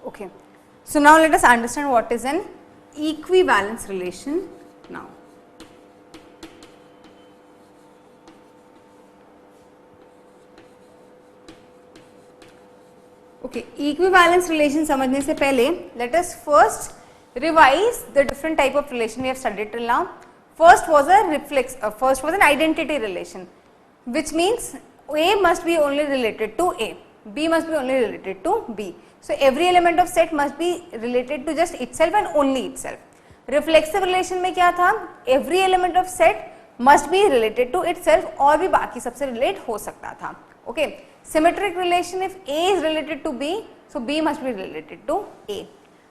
Okay, so now let us understand what is an equivalence relation now. Okay, equivalence relation समझने से पहले let us first revise the different type of relation we have studied till now. First was an identity relation, which means A must be only related to A, B must be only related to B. So every element of set must be related to just itself and only itself. Reflexive relation में क्या था? Every element of set must be related to itself और भी बाकी सबसे relate हो सकता था. Okay. Symmetric relation, if A is related to B, so B must be related to A.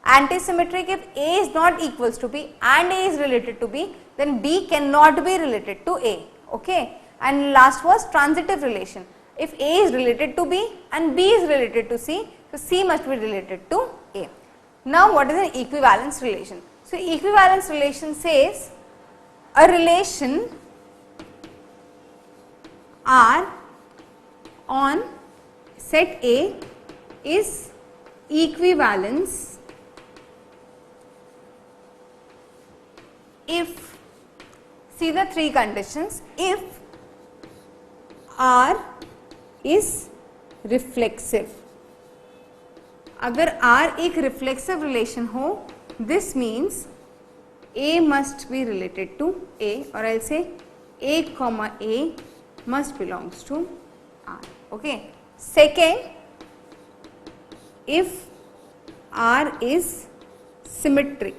Antisymmetric, if A is not equals to B and A is related to B, then B cannot be related to A. Okay. And last was transitive relation. If A is related to B and B is related to C, so C must be related to A. Now what is an equivalence relation? So equivalence relation says a relation R on set A is equivalence if, see the three conditions, if R is reflexive. अगर R एक reflexive relation हो, this means A must be related to A, or I'll say A comma A must belongs to R. Okay. Second, if R is symmetric,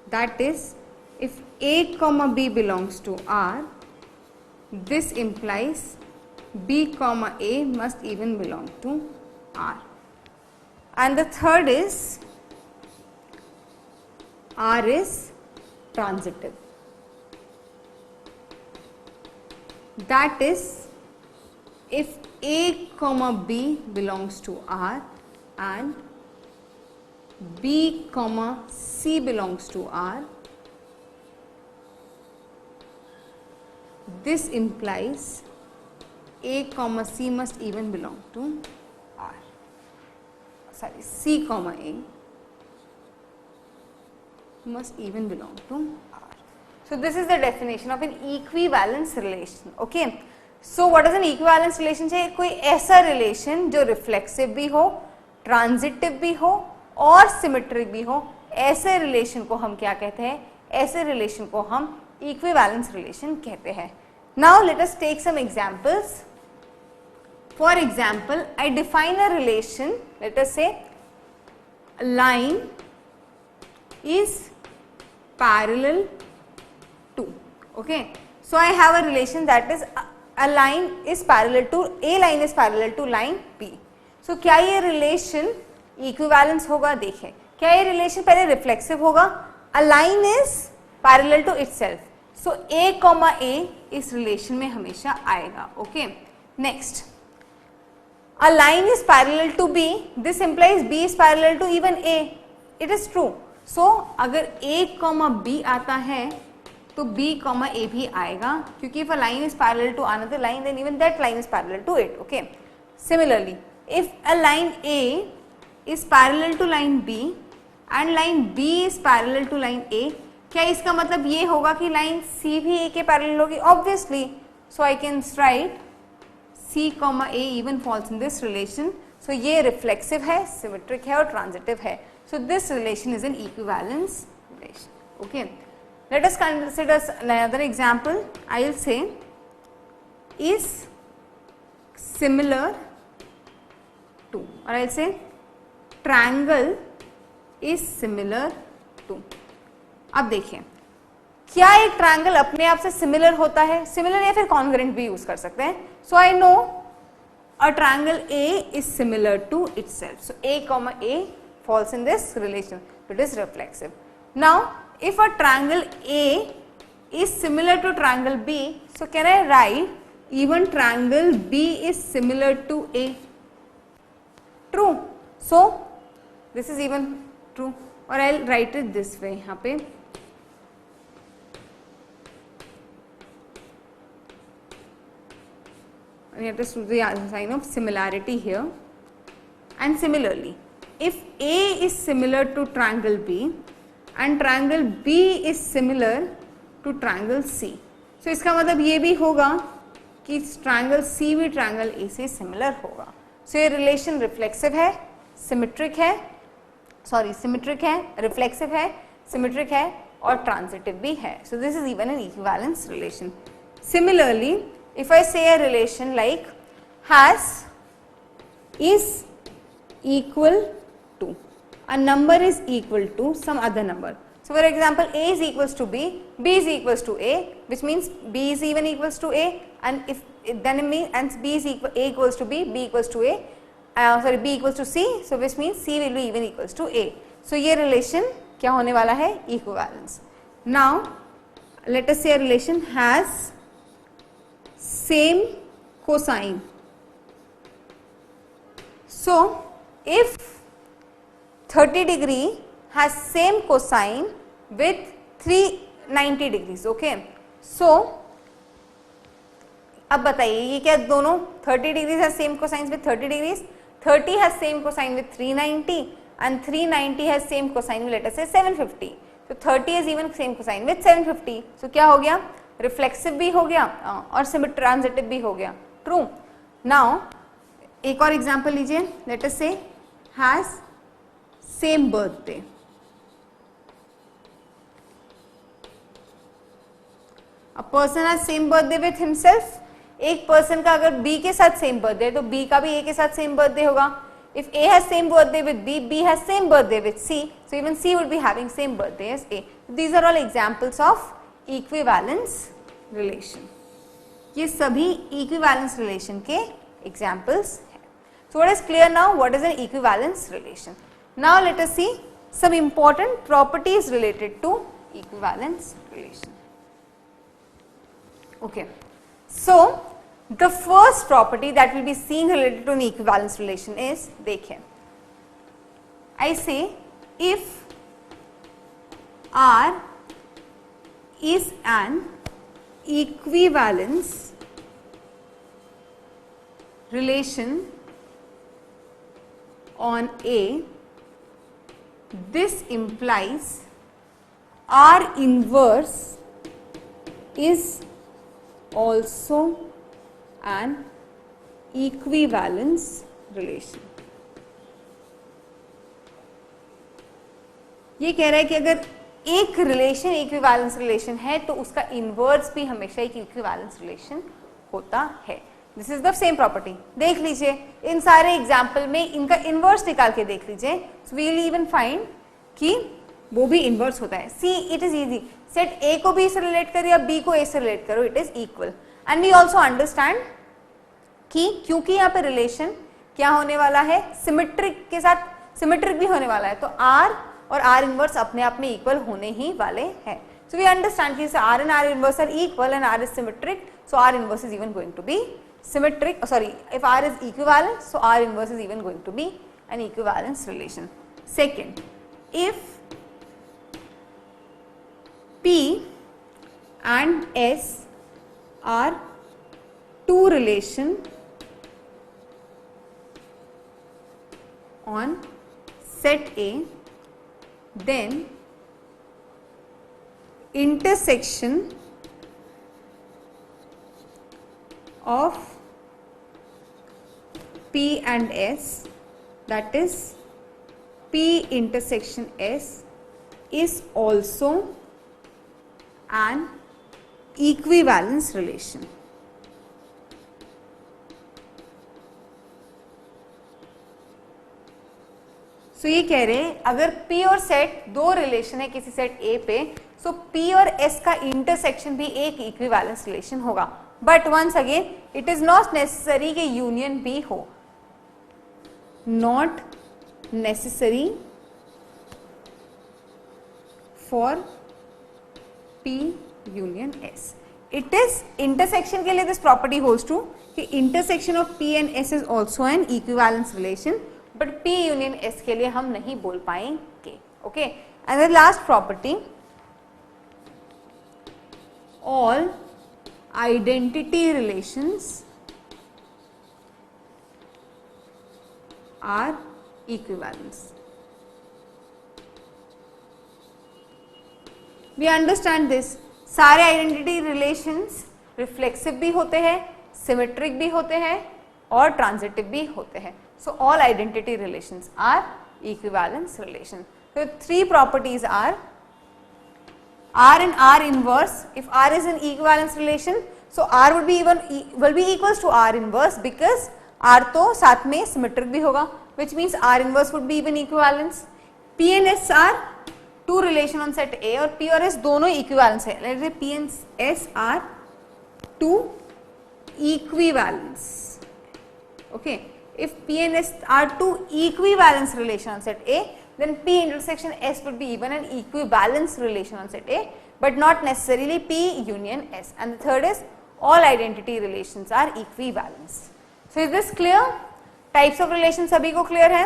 that is, if A comma B belongs to R, this implies B comma A must even belong to R. And the third is R is transitive. That is, if A comma B belongs to R and B comma C belongs to R, this implies A comma C must even belong to R. Sorry, C comma A must even belong to R. So this is the definition of an equivalence relation. Okay. So what is an equivalence relation? चाहिए कोई ऐसा relation जो reflexive भी हो, transitive भी हो और symmetric भी हो, ऐसे relation को हम क्या कहते हैं? ऐसे relation को हम equivalence relation कहते हैं. Now let us take some examples. For example, I define a relation. Let us say a line is parallel to. Okay. So I have a relation that is a line is parallel to, A line is parallel to line B. So क्या ये relation equivalence होगा? देखें क्या ये relation पहले reflexive होगा? A line is parallel to itself. So A comma A इस relation में हमेशा आएगा. Okay. Next, a line is parallel to B. This implies B is parallel to even A. It is true. So अगर A comma B आता है तो B comma A भी आएगा क्योंकि if a line is parallel to another line, then even that line is parallel to it. Okay. Similarly, if a line A is parallel to line B and line B is parallel to line A, क्या इसका मतलब ये होगा कि line C भी A के parallel होगी? Obviously. So I can write C comma A even falls in this relation. So ये reflexive है, symmetric है और transitive है. So this relation is an equivalence relation. Okay. Let us consider another example. I will say is similar to, or I will say triangle is similar to. अब देखिए क्या एक triangle अपने आप से सिमिलर होता है? सिमिलर या फिर कॉन्ग्रुएंट भी यूज कर सकते हैं. So I know a triangle A is similar to itself. So A comma A falls in this relation. It is reflexive. Now if a triangle A is similar to triangle B, so can I write even triangle B is similar to A? True. So this is even true, or I'll write it this way. यहाँ पे we have to use the sign of similarity here. And similarly, if A is similar to triangle B and triangle B is similar to triangle C, so इसका मतलब ये भी होगा कि triangle C भी triangle A से similar होगा. So ये relation reflexive है, symmetric है, symmetric है, reflexive है, symmetric है और transitive भी है. So this is even an equivalence relation. Similarly, if I say a relation like has is equal to, a number is equal to some other number. So for example, A is equals to B, B is equals to A, which means B is even equals to A, and if then it means and B is equal, A equals to B, B equals to A, B equals to C, so which means C will be even equals to A. So ये relation क्या होने वाला है? Equivalence. Now let us say a relation has same cosine. So if 30 degree has same cosine with 390 degrees, okay. So अब बताइए ये क्या दोनों 30 degrees has same cosines with 30 degrees, 30 has same cosine with 390 and 390 has same cosine with let us say 750. So 30 is even same cosine with 750. So क्या हो गया? Reflexive भी हो गया और transitive भी हो गया. True. Now एक और example लीजिए. Let us say has same birthday. A person has same birthday with himself. एक person का अगर B के साथ same birthday है तो B का भी A के साथ same birthday होगा. If A has same birthday with B, B has same birthday with C, so even C would be having same birthday as A. These are all examples of equivalence relation. ये सभी equivalence relation के examples हैं. So what is clear now? What is an equivalence relation? Now let us see some important properties related to equivalence relation. Okay. So the first property that we will be seeing related to an equivalence relation is, देखिए, I say if R is an equivalence relation on A, this implies R inverse is also an equivalence relation. ये कह रहा है कि अगर एक relation equivalence relation है तो उसका इनवर्स भी हमेशा एक इक्विवेलेंस रिलेशन होता है. This is the same property. देख लीजिए इन सारे एग्जाम्पल में इनका इनवर्स निकाल के देख लीजिए. So we will even find कि वो भी इनवर्स होता है. See it is easy. Set A को बी से रिलेट करो या बी को ए से रिलेट करो, it is equal. And we also understand कि क्योंकि यहाँ पे रिलेशन क्या होने वाला है, सिमेट्रिक के साथ सिमेट्रिक भी होने वाला है, तो आर और आर इनवर्स अपने आप में इक्वल होने ही वाले हैं. सो वी अंडरस्टैंड कि R and R inverse are equal and R is symmetric, so R inverse is even going to be symmetric. Sorry, if R is equivalent, so R inverse is even going to be an equivalence relation. Second, if P and S are two relation on set A, then intersection of P and S, that is P intersection S, is also an equivalence relation. So ये कह रहे हैं अगर P और set दो relation है किसी set A पे, so P और S का इंटरसेक्शन भी एक इक्विवेलेंस रिलेशन होगा. But once again it is not necessary कि यूनियन भी हो. Not necessary for P union S. It is intersection के लिए दिस प्रॉपर्टी होल्ड्स ट्रू कि intersection of P and S is also an equivalence relation, but P union S के लिए हम नहीं बोल पाएंगे. Okay. And the last property, all identity relations are equivalence. We understand this. सारे identity relations reflexive भी होते हैं, सिमेट्रिक भी होते हैं और ट्रांजिटिव भी होते हैं. So all identity relations are equivalence relation. So three properties are R and R inverse. If R is an equivalence relation, so R will be equals to R inverse because R तो साथ में symmetric भी होगा, which means R inverse would be even equivalence. P and S are two relation on set A और P और S दोनों equivalence है. Let's say P and S are two equivalence. Okay. If P and S are two equivalence relation on set A, then P intersection S would be even an equivalence relation on set A, but not necessarily P union S. And the third is all identity relations are equivalence. So is this clear? Types of relations सभी को clear है?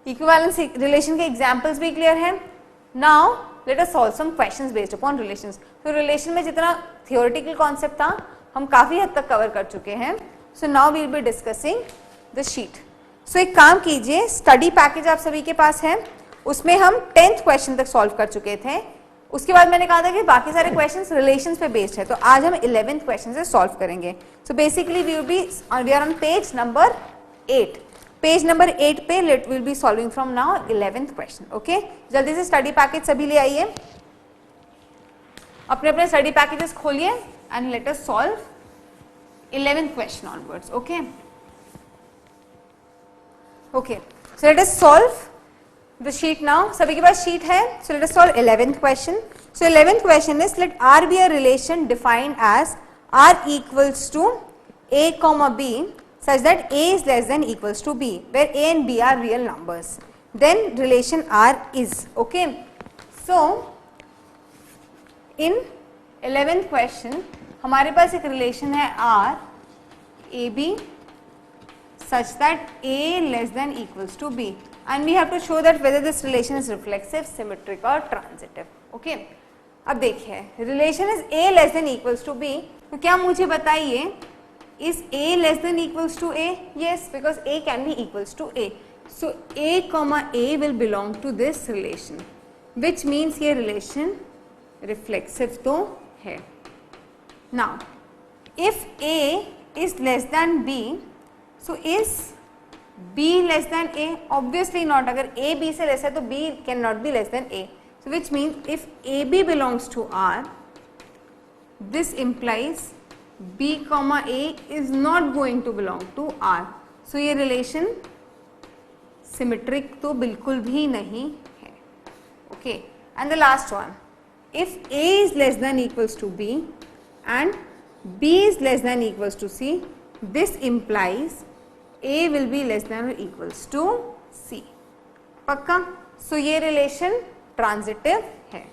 Equivalence relation के examples भी clear है? Now let us solve some questions based upon relations. So relation में जितना theoretical concept था हम काफी हद तक cover कर चुके हैं. So now we will be discussing the sheet. So एक काम कीजिए, स्टडी पैकेज आप सभी के पास है, उसमें हम 10th क्वेश्चन तक सॉल्व कर चुके थे. उसके बाद मैंने कहा था कि बाकी सारे क्वेश्चंस रिलेशंस पे बेस्ड है, तो आज हम 11th क्वेश्चन से सॉल्व करेंगे. So basically we are on page number 8. Page number 8 पे will be solving from now 11th question. Okay, जल्दी से स्टडी पैकेज सभी ले आइए, अपने अपने स्टडी पैकेजेस खोलिए and let us solve 11th question onwards. Okay, okay, so let us solve the sheet now. सभी के पास sheet है, so let us solve 11th question. So 11th question is, let R be a relation defined as R equals to A comma B such that A is less than equals to B, where A and B are real numbers. Then relation R is. Okay, so in 11th question हमारे पास एक relation है R AB such that A less than equals to B, and we have to show that whether this relation is reflexive, symmetric or transitive. Okay, अब देखिए relation is A less than equals to B, तो क्या मुझे बताइए is A less than equals to A? Yes, because A can be equals to A. So A comma A will belong to this relation, which means ये relation reflexive तो है. Now if A is less than B, so is B less than A? Obviously not. अगर A B से less है तो B cannot be less than A. So which means if AB belongs to R, this implies B comma A is not going to belong to R. So ये relation symmetric तो बिल्कुल भी नहीं है. Okay, and the last one, if A is less than equals to B and B is less than equals to C, this implies A will be less than or equals to C. पक्का? So ये relation transitive है.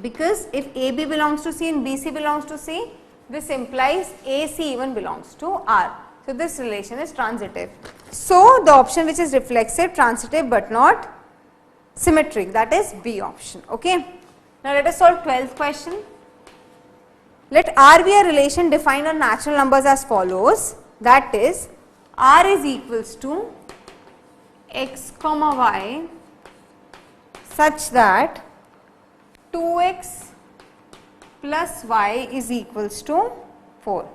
Because if AB belongs to C and BC belongs to C, this implies AC even belongs to R. So this relation is transitive. So the option which is reflexive, transitive but not symmetric, that is B option. Okay. Now let us solve 12th question. Let R be a relation defined on natural numbers as follows, that is R is equals to x comma y such that 2x plus y is equals to 4.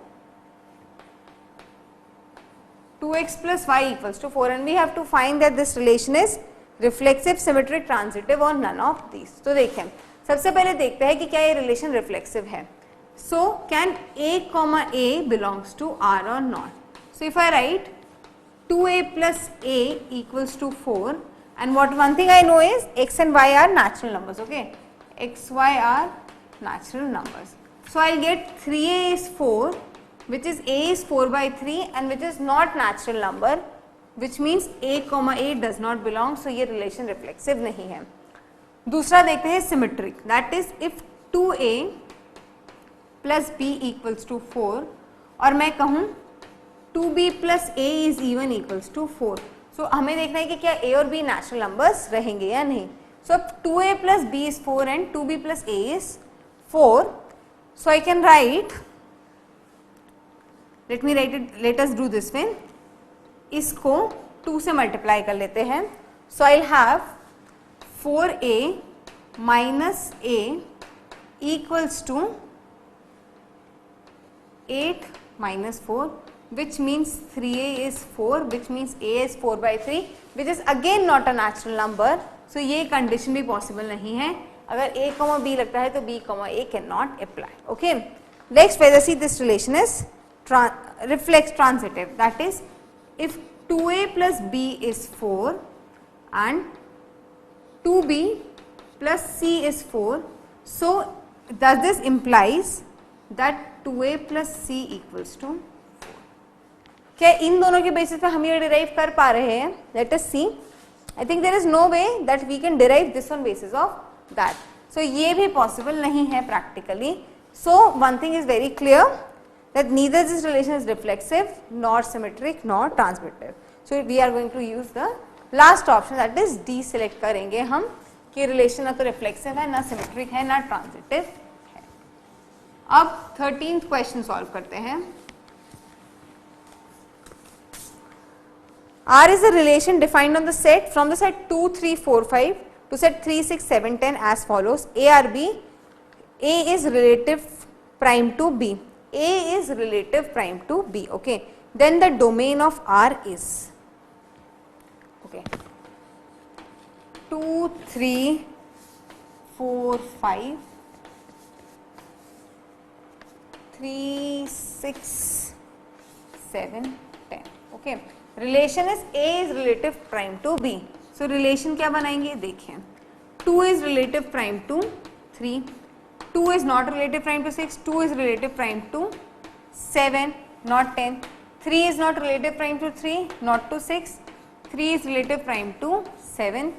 2x plus y equals to 4, and we have to find that this relation is reflexive, symmetric, transitive or none of these. तो देखें, सबसे पहले देखते हैं कि क्या ये relation reflexive है. So can A comma A belongs to R or not? So if I write 2A plus A equals to 4, and one thing I know is x and y are natural numbers. Okay, x, y are natural numbers. So I'll get 3A is 4, which is A is 4 by 3 and which is not natural number, which means A comma A does not belong. So ये relation reflexive नहीं है. दूसरा देखते हैं symmetric, that is if 2A plus B equals to 4 और मैं कहूँ 2B plus A is even equals to 4. So हमें देखना है कि क्या A और B natural numbers रहेंगे या नहीं. So अब 2A plus B is 4 and 2B plus A is 4. So I can write, let me write it, let us do this way, इसको 2 से मल्टीप्लाई कर लेते हैं. So I will have 4a minus a equals to 8 minus 4, which means 3a is 4, which means a is 4 by 3, which is again not a natural number. So ये condition भी possible नहीं है. अगर a, b लगता है तो b, a cannot apply. Okay. Next, whether see this relation is reflex transitive. That is, if 2a plus b is 4 and 2b plus c is 4, so does this implies that 2a plus c equals to 4. क्या इन दोनों के basis पे हम ये derive कर पा रहे हैं? Let us see. I think there is no way that we can derive this on basis of that. So ये भी पॉसिबल नहीं है practically. So one thing is very clear that neither this relation is reflexive nor symmetric nor transitive. So we are going to use the last option, that is D. Select करेंगे हम कि relation ना तो reflexive है, ना symmetric है, ना ट्रांसमिटिव. अब 13th क्वेश्चन सॉल्व करते हैं. R is a relation defined on the set from the set 2, 3, 4, 5 to set 3, 6, 7, 10 as follows. A or B. A is relative prime to B. A is relative prime to B. Okay. Then the domain of R is, okay, 2, 3, 4, 5. 3, 6, 7, 10. Okay. Relation is A is relative prime to B. So relation क्या बनाएंगे देखें. 2 is relative prime to 3. 2 is not relative prime to 6. 2 is relative prime to 7, not 10. 3 is not relative prime to 3, not to 6. 3 is relative prime to 7.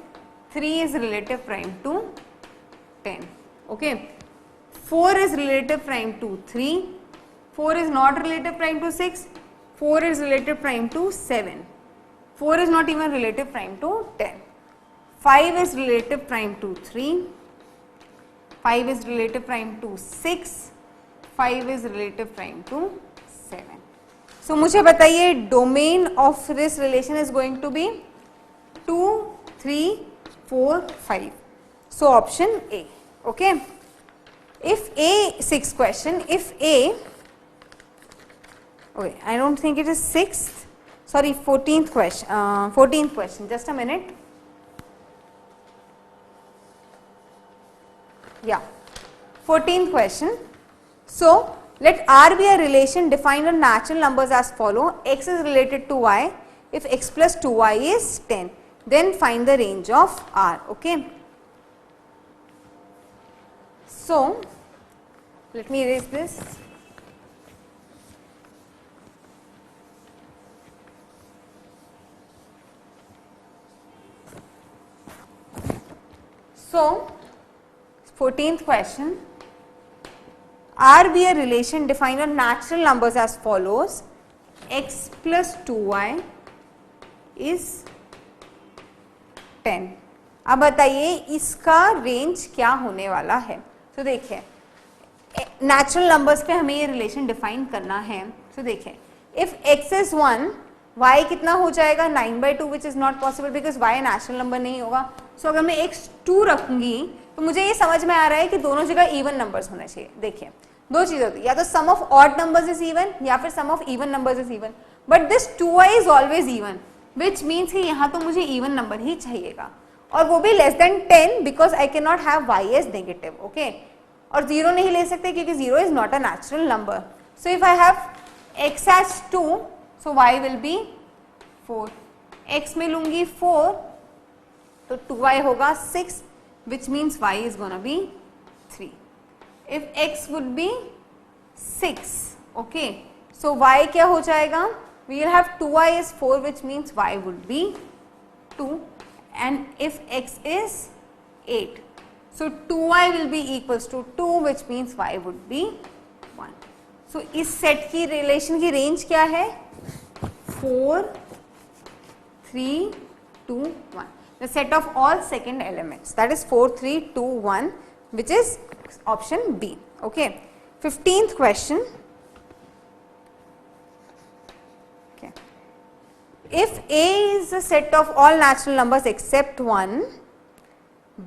3 is relative prime to 10. Okay. 4 is relative prime to 3. 4 is not relative prime to 6. 4 is relative prime to 7. 4 is not even relative prime to 10. 5 is relative prime to 3. 5 is relative prime to 6. 5 is relative prime to 7. So मुझे बताइए domain of this relation is going to be 2, 3, 4, 5. So option A. Okay. If A, 6th question, if A, okay, I don't think it is 6th, sorry, 14th question, 14th question, just a minute. Yeah, 14th question. So let R be a relation defined on natural numbers as follow. X is related to Y. If X plus 2Y is 10, then find the range of R. Okay. So let me erase this. So 14th question. R be a relation defined on natural numbers as follows. X plus 2y is 10. अब बताइए इसका range क्या होने वाला है. तो देखिए natural numbers पे हमें ये रिलेशन डिफाइन करना है. तो देखिए इफ x इज 1, y कितना हो जाएगा 9/2, which is not possible because y natural number नहीं होगा. सो अगर मैं x 2 रखूंगी तो मुझे ये समझ में आ रहा है कि दोनों जगह इवन नंबर्स होने चाहिए. देखिए दो चीजें होती है, या तो sum of odd numbers is even या फिर sum of even numbers is even. But this 2y is always even, which means कि यहाँ तो मुझे इवन नंबर ही चाहिएगा और वो भी less than 10 because I can not have y as negative. Okay, और 0 नहीं ले सकते क्योंकि 0 is not a natural number. So if I have x as 2, so y will be 4. x में लूंगी 4 तो 2y होगा 6, which means y is gonna be 3. If x would be 6, okay, so y क्या हो जाएगा? We will have 2y is 4, which means y would be 2, and if x is 8, so 2y will be equals to 2, which means y would be 1. So इस set की relation की range क्या है? 4, 3, 2, 1. The set of all second elements, that is 4, 3, 2, 1, which is option B. Okay. 15th question. if A is a set of all natural numbers except 1,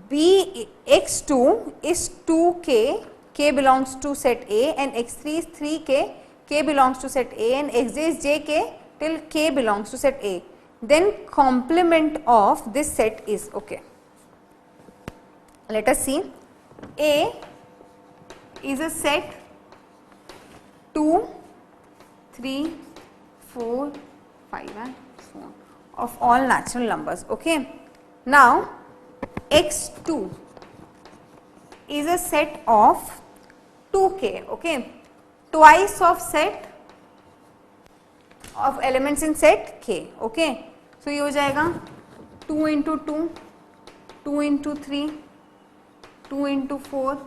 B x2 is 2k, k belongs to set A, and x3 is 3k, k belongs to set A, and xj is jk till k belongs to set A, then complement of this set is, okay. Let us see. A is a set 2, 3, 4, 5 and so on of all natural numbers, okay. Now x2 is a set of 2k, okay, twice of set of elements in set k, okay. So ये हो जाएगा 2 into 2, 2 into 3, 2 into 4,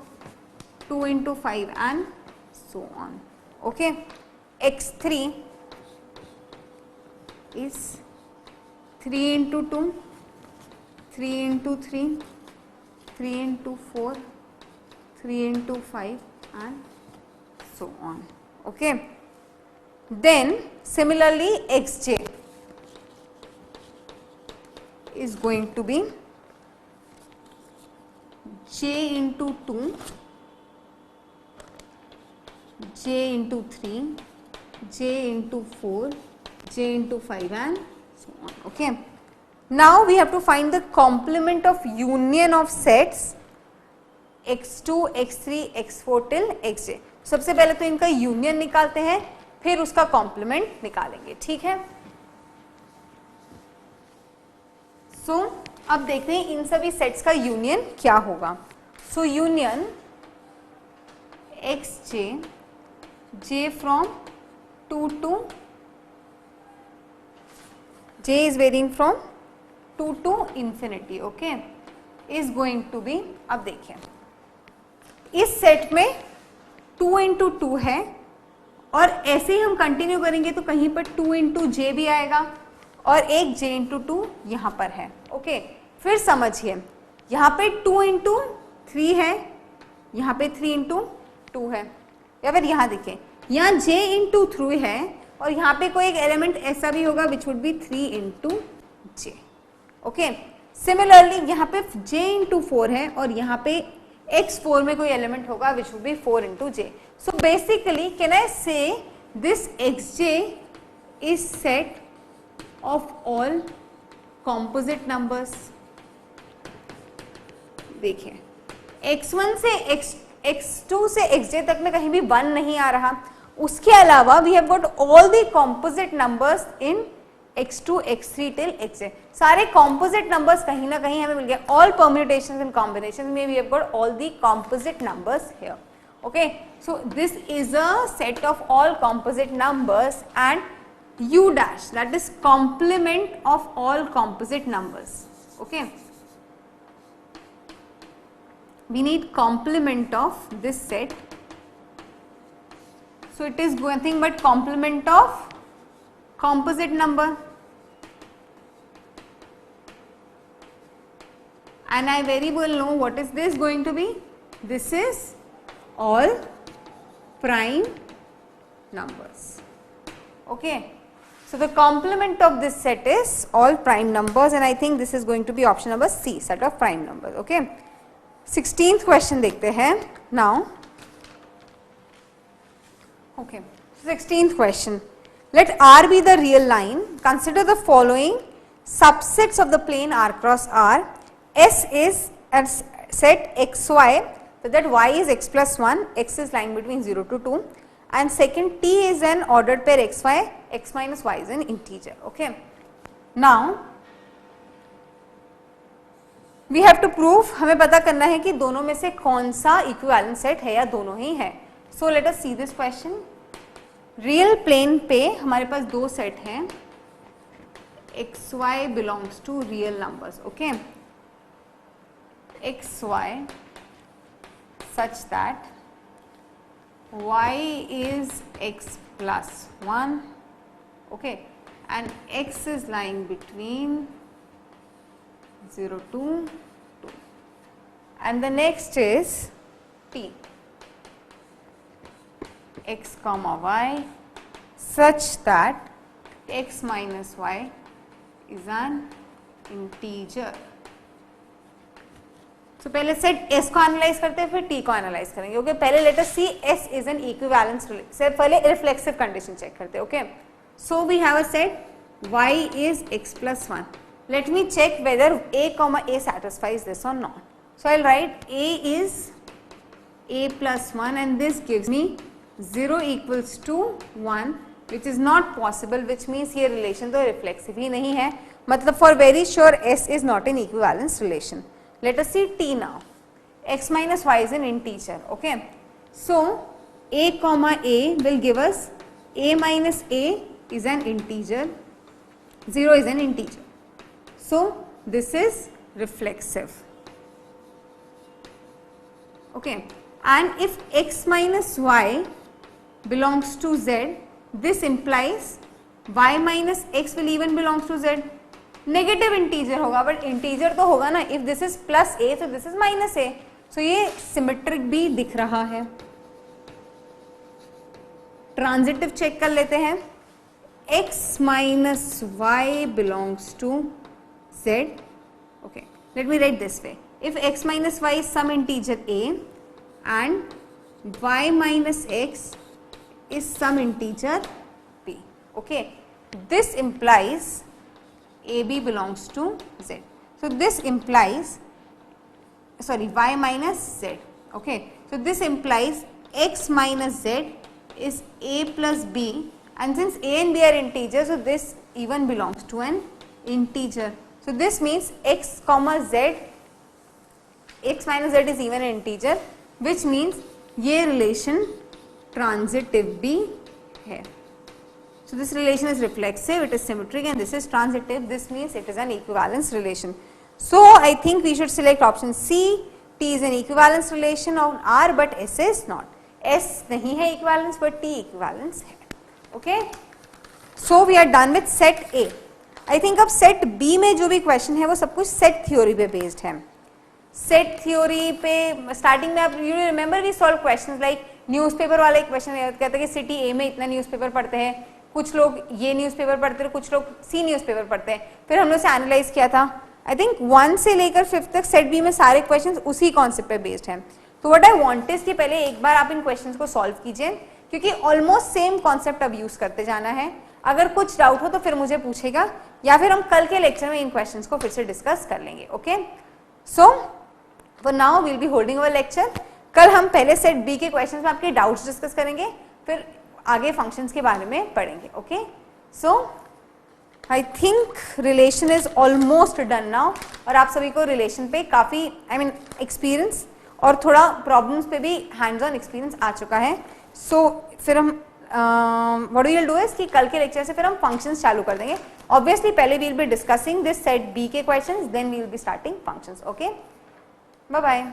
2 into 5 and so on, okay. x3 is 3 into 2, 3 into 3, 3 into 4, 3 into 5 and so on, okay. Then similarly xj is going to be j into 2, j into 3, j into 4, j into 5 and so on, okay. Now we have to find the complement of union of sets x2, x3, x4 till xj. सबसे पहले तो इनका union निकालते हैं, फिर उसका complement निकालेंगे, ठीक है. सो अब देखते हैं इन सभी सेट्स का यूनियन क्या होगा. सो union xj, j from 2 to j is varying from 2 to infinity, okay, is going to be, अब देखिए इस सेट में 2 into 2 है और ऐसे ही हम कंटिन्यू करेंगे तो कहीं पर 2 into j भी आएगा और एक j into 2 यहाँ पर है, ओके. फिर समझिए यहाँ पे 2 into 3 है, यहाँ पे 3 into 2 है, या फिर यहाँ देखिए यहाँ j into 3 है और यहाँ पे कोई एक एलिमेंट ऐसा भी होगा which would B 3 into j, okay. Similarly यहाँ पे j into 4 है और यहाँ पे x4 में कोई एलिमेंट होगा which would be 4 into j. So basically can I say this xj is set of all composite numbers. देखिए x1 से x2 से xj तक में कहीं भी 1 नहीं आ रहा. उसके अलावा we have got all the composite numbers in x2, x3 till xj. सारे कॉम्पोजिट नंबर्स कहीं ना कहीं हमें मिल गए. ऑल परम्यूटेशंस एंड कॉम्बिनेशंस में we have got all the composite numbers here, okay. So this is a set of all composite numbers and u dash, that is complement of all composite numbers, okay. We need complement of this set, so it is nothing but complement of composite number, and I very well know what is this going to be. This is all prime numbers, okay. So the complement of this set is all prime numbers, and I think this is going to be option number C, set of prime numbers, okay. 16th question देखते हैं now, okay. 16th question, let R be the real line. Consider the following subsets of the plane R cross R. S is a set xy, so that y is x plus 1, x is lying between 0 to 2, and second t is an ordered pair xy, x minus y is an integer, okay. Now we have to prove, हमें पता करना है कि दोनों में से कौन सा इक्विवेलेंट सेट है या दोनों ही है. So let us see this question. Real plane पे हमारे पास दो सेट हैं, xy belongs to real numbers, okay. xy such that y is x plus 1, okay, and x is lying between 0 to 2, and the next is t, x comma y such that x minus y is an integer. So पहले set S को analyse करते हैं फिर T को analyse करेंगे. Okay पहले let us see S is an equivalence से पहले रिफ्लेक्सिव कंडीशन चेक करते हैं. Okay so we have a set y is x plus 1. Let me check whether a comma a satisfies this or not. So I'll write a is a plus 1 and this gives me 0 equals to 1, which is not possible, which means ये relation तो reflexive ही नहीं है. मतलब for very sure S is not an equivalence relation. Let us see T now. X minus y is an integer. Okay. So a comma a will give us a minus a is an integer. 0 is an integer. So this is reflexive. Okay. And if x minus y belongs to z, this implies y minus x will even belongs to z. Negative integer होगा but integer तो होगा ना. If this is plus a तो this is minus a. सो ये symmetric भी दिख रहा है. ट्रांजिटिव चेक कर लेते हैं. x minus y belongs to z. Okay, let me write this way. If x minus y is some integer a and y minus x is some integer b. Okay, this implies ab belongs to z. So this implies, sorry, y minus z. Okay, so this implies x minus z is a plus b, and since a and b are integers, so this even belongs to an integer. So this means x comma z, x minus z is even an integer, which means ये relation transitive भी है. So this relation is reflexive, it is symmetric, and this is transitive. This means it is an equivalence relation. So I think we should select option C. T is an equivalence relation of R, but S is not. S नहीं है equivalence, but T equivalence है. Okay. So we are done with set A. I think अब set B में जो भी question है वो सब कुछ set theory पे based है. Set theory पे starting में आप you remember we solve questions like newspaper वाला एक question कहता है कि city A में इतना newspaper पढ़ते हैं. कुछ लोग ये न्यूज़पेपर पढ़ते हैं, कुछ लोग सी न्यूज़पेपर पढ़ते हैं. फिर हम लोग से एनालाइज किया था. आई थिंक 1 से लेकर 5 तक सेट बी में सारे क्वेश्चंस उसी कॉन्सेप्ट पे बेस्ड हैं. तो व्हाट आई वांट इज कि पहले एक बार आप इन क्वेश्चंस को सॉल्व कीजिए, क्योंकि ऑलमोस्ट सेम कॉन्सेप्ट अब यूज करते जाना है. अगर कुछ डाउट हो तो फिर मुझे पूछेगा, या फिर हम कल के लेक्चर में इन क्वेश्चंस को फिर से डिस्कस कर लेंगे. Okay, so for now we will be holding our lecture. कल हम पहले सेट बी के क्वेश्चंस में आपके डाउट्स डिस्कस करेंगे, फिर आगे फंक्शंस के बारे में पढ़ेंगे. Okay, so I think relation is almost done now. और आप सभी को रिलेशन पे काफ़ी एक्सपीरियंस और थोड़ा प्रॉब्लम्स पे भी हैंड्स ऑन एक्सपीरियंस आ चुका है. सो फिर हम what we will do is कि कल के लेक्चर से फिर हम फंक्शंस चालू कर देंगे. ऑब्वियसली पहले we will be discussing this set B के questions, then we will be starting functions. Okay, bye bye.